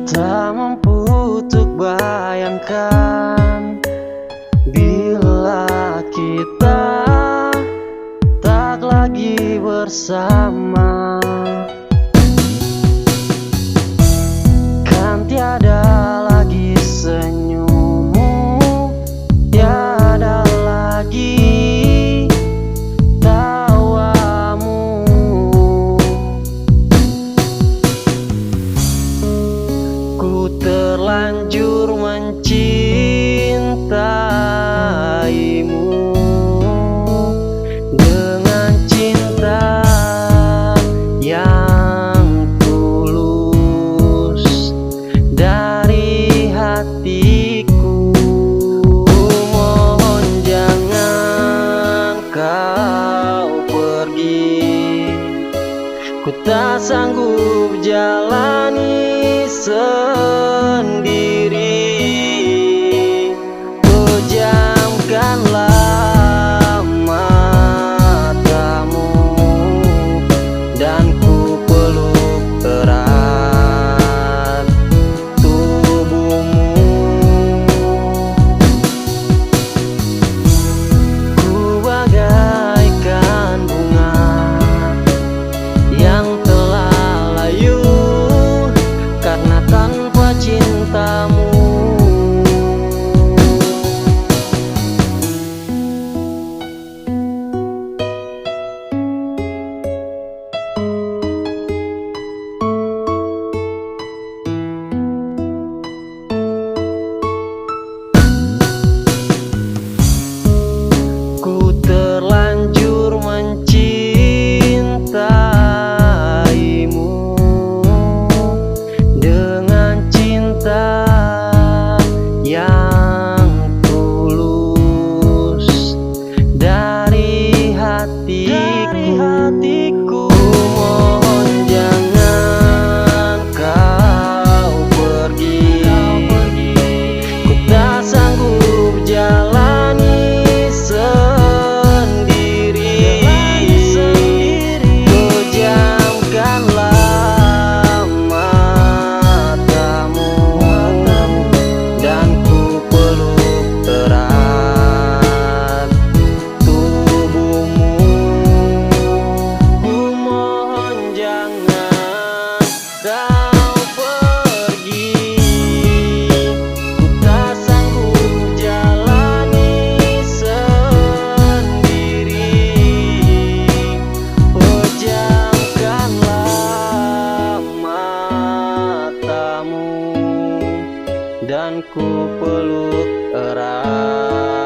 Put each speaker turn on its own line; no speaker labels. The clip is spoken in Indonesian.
Tak mampu untuk bayangkan bila kita tak lagi bersama. Kan tiada lagi senyummu, tiada lagi tawamu. Ku terlanjur mencintaimu dengan cinta yang tulus dari hatiku. Mohon jangan kau pergi, ku tak sanggup jalani sendiri. Pejamkanlah matamu dan ku peluk erat tubuhmu. Ku bagaikan bunga yang telah layu karena tanpa cintamu. Ku terlanjur mencintaimu dengan cinta yang tulus dari hatiku. Mohon jangan kau pergi, ku tak sanggup jalani sendiri. Pejamkanlah matamu dan ku peluk erat tubuhmu. Ku mohon jangan kau pergi, ku tak sanggup jalani sendiri. Pejamkanlah matamu dan ku peluk erat